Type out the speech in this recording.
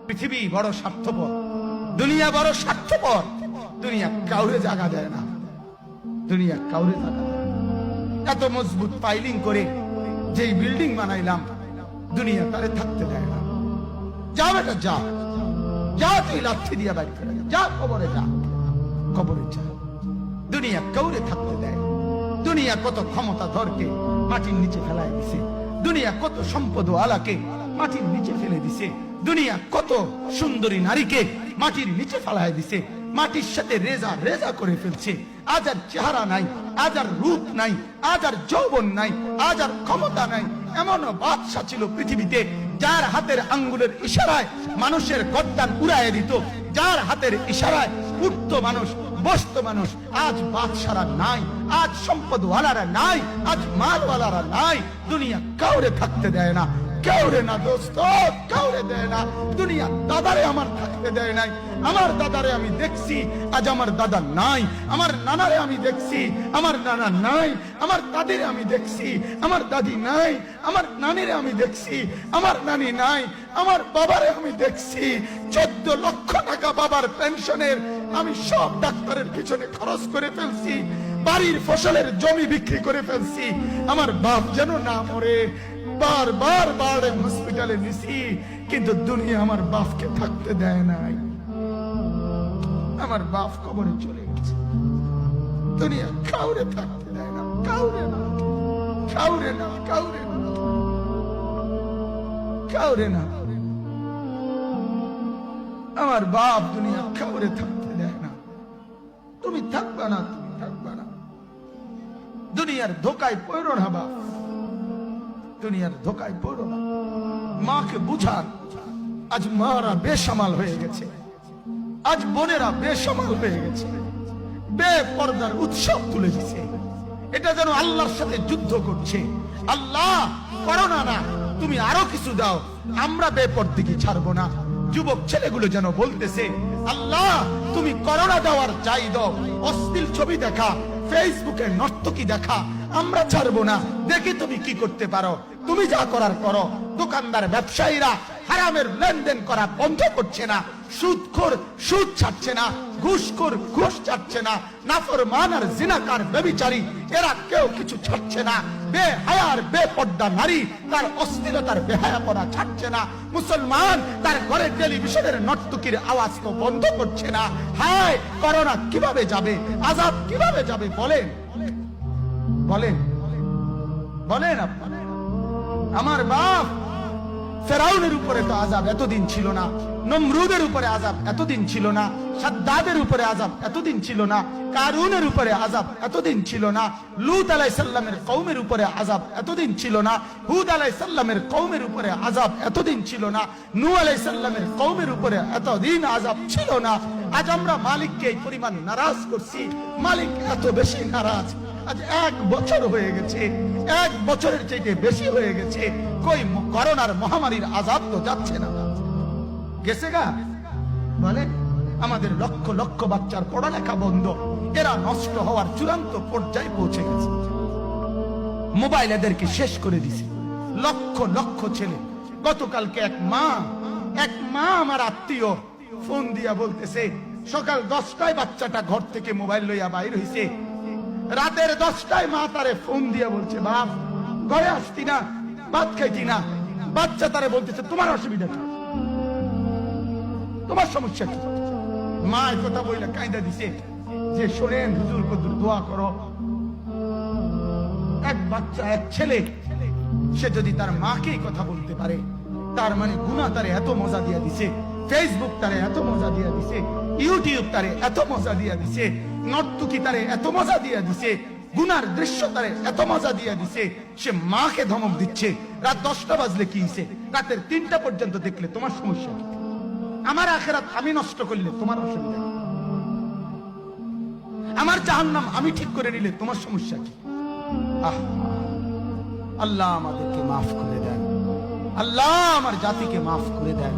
পৃথিবী বড় স্বার্থপর, দুনিয়া বড় স্বার্থপর। দুনিয়া কাউরে জায়গা দেয় না, দুনিয়া কাউরে জায়গা দেয় না। এত মজবুত পাইলিং করে যেই বিল্ডিং বানাইলাম, দুনিয়া তারে থাকতে দেয় না। যা বেটা যা, যা তুই লাথি দিয়া বাইর করে যা, কবরে যা, কবরে যা। দুনিয়া কাউরে থাকতে দেয়। দুনিয়া কত ক্ষমতা ধরকে মাটির নিচে ফেলায় দিছে, দুনিয়া কত সম্পদ আলাকে মাটির নিচে ফেলে দিছে, দুনিয়া কত সুন্দরী নারীকে মাটির নিচে ফেলায় দিছে, মাটির সাথে রেজা রেজা করে ফেলছে। আজ আর চেহারা নাই, আজ আর রূপ নাই, আজ আর যৌবন নাই, আজ আর ক্ষমতা নাই। এমন বাদশা ছিল পৃথিবীতে যার হাতের আঙ্গুলের ইশারায় মানুষের গর্দান উড়াইয়া দিত, যার হাতের ইশারায় উঠত মানুষ, বসত মানুষ। আজ বাদশারা নাই, আজ সম্পদওয়ালারা নাই, আজ মালওয়ালারা নাই। দুনিয়া কাউরে থাকতে দেয় না, কাউরে না দোস্ত, কাউরে দেয় না। দুনিয়া দাদারে আমার থাকতে দেয় নাই। আমার দাদারে আমি দেখছি, আজ আমার দাদা নাই। আমার নানারে আমি দেখছি, আমার নানা নাই। আমার দাদিরে আমি দেখছি, আমার দাদি নাই। আমার নানিরে আমি দেখছি, আমার নানি নাই। আমার বাবারে আমি দেখছি, 14 লক্ষ টাকা বাবার পেনশনের আমি সব ডাক্তারের পিছনে খরচ করে ফেলছি, বাড়ির ফসলের জমি বিক্রি করে ফেলছি। আমার বাপ যেন না মরে বারবার বারে হসপিটালে নিছি, কিন্তু দুনিয়া আমার বাপকে থাকতে দেয় নাই। আমার বাপ কবরে চলে গেছে। দুনিয়া কাউরে থাকতে দেয় না, কাউরে না, কাউরে না, কাউরে না, কাউরে না। আমার বাপ দুনিয়া কাউরে থাকতে দেয় না। তুমি থাকবা না, তুমি থাকবা না। দুনিয়ার ধোকায় পড়ো না বাপ, দুনিয়ার ধোকায় পড়ো না। মাকে বুঝান। আজ মারা বেসামাল হয়ে গেছে, আজ বোনেরা বেসামাল হয়ে গেছে, বেপরদার উৎসব তুলে দিছে। এটা যেন আল্লাহর সাথে যুদ্ধ করছে। আল্লাহ করোনা না, তুমি আরো কিছু দাও, আমরা বেপরদিকে ছাড়বো না। যুবক ছেলেগুলো যেন বলতেছে, আল্লাহ তুমি করোনা দেওয়ার চাই দাও, অশ্লীল ছবি দেখা, ফেসবুকে নর্তকী দেখা, আমরা ছাড়বো না। দেখি তুমি কি করতে পারো, তুমি যা করার করো। দোকানদার ব্যবসায়ীরা হারামের লেনদেন করা বন্ধ করছে না, সুদখোর সুদ ছাড়ছে না, ঘুষখোর ঘুষ ছাড়ছে না, নাফরমান আর জিনাকার ব্যভিচারী এরা কেউ কিছু ছাড়ছে না। বেহায়ার বেপর্দা নারী তার অশ্লীলতার বেহায়াপনা ছাড়ছে না। মুসলমান তার ঘরে টেলিভিশনের নর্তকীর আওয়াজ তো বন্ধ করছে না। হায় করোনা কিভাবে যাবে, আযাব কিভাবে যাবে বলেন, বলেন, বলেন আপনারা। আমার বাপ ফেরাউনের উপরে তো আযাব এতদিন ছিল না, নমরুদের উপরে আযাব এতদিন ছিল না, সাদ্দাদের উপরে আযাব এতদিন ছিল না, কারুনের উপরে আযাব এতদিন ছিল না, লূত আলাইহিস সালামের কওমের উপরে আযাব এতদিন ছিল না, হুদ আলাইহিস সালামের কওমের উপরে আযাব এতদিন ছিল না, নূহ আলাইহিস সালামের কওমের উপরে এতদিন আযাব ছিল না। আজ আমরা মালিককে এই পরিমাণ নারাজ করছি, মালিক এত বেশি নারাজ। আজ 1 বছর হয়ে গেছে, 1 বছরের চাইতে বেশি হয়ে গেছে, কই করোনার মহামারীর আযাব তো যাচ্ছে না, গেছে গা। বলে আমাদের লক্ষ লক্ষ বাচ্চার পড়ালেখা বন্ধ, এরা নষ্ট হওয়ার চূড়ান্ত পর্যায়ে পৌঁছে গেছে। মোবাইল এদেরকে শেষ করে দিছে। লক্ষ লক্ষ ছেলে। গতকালকে এক মা আমার আত্মীয় ফোন দিয়া বলতেছে, সকাল 10টায় বাচ্চাটা ঘর থেকে মোবাইল লইয়া বাইর হইছে, রাতের 10টায় মা তারে ফোন দিয়া বলছে, বাপ ঘরে আসতি না, ভাত খাইতি না। বাচ্চা তারে বলতেছে, তোমার অসুবিধা কি, তোমার সমস্যা কি? মা এই কথা বইলা কাঁদা দিছে যে, শোনেন হুজুর কদ্দুর দোয়া করো। এক বাচ্চা, এক ছেলে, সে যদি তার মাকে কথা বলতে পারে, তার মানে গুনাহ তারে এত মজা দিয়া দিছে, ফেসবুক তারে এত মজা দিয়া দিছে, ইউটিউব তারে এত মজা দিয়া দিছে, নর্তকী তারে এত মজা দিয়া দিছে, গুনার দৃশ্য তারে এত মজা দিয়া দিছে, সে মাকে ধমক দিচ্ছে। রাত 10টা বাজলে কি হইছে, রাতের 3টা পর্যন্ত দেখলে তোমার সমস্যা কি? আমার আখিরাত আমি নষ্ট করলে তোমার অসুবিধা কি? আমার জাহান্নাম আমি ঠিক করে নিলে তোমার সমস্যা কি? আল্লাহ আমাদেরকে মাফ করে দেন, আল্লাহ আমার জাতিকে মাফ করে দেন।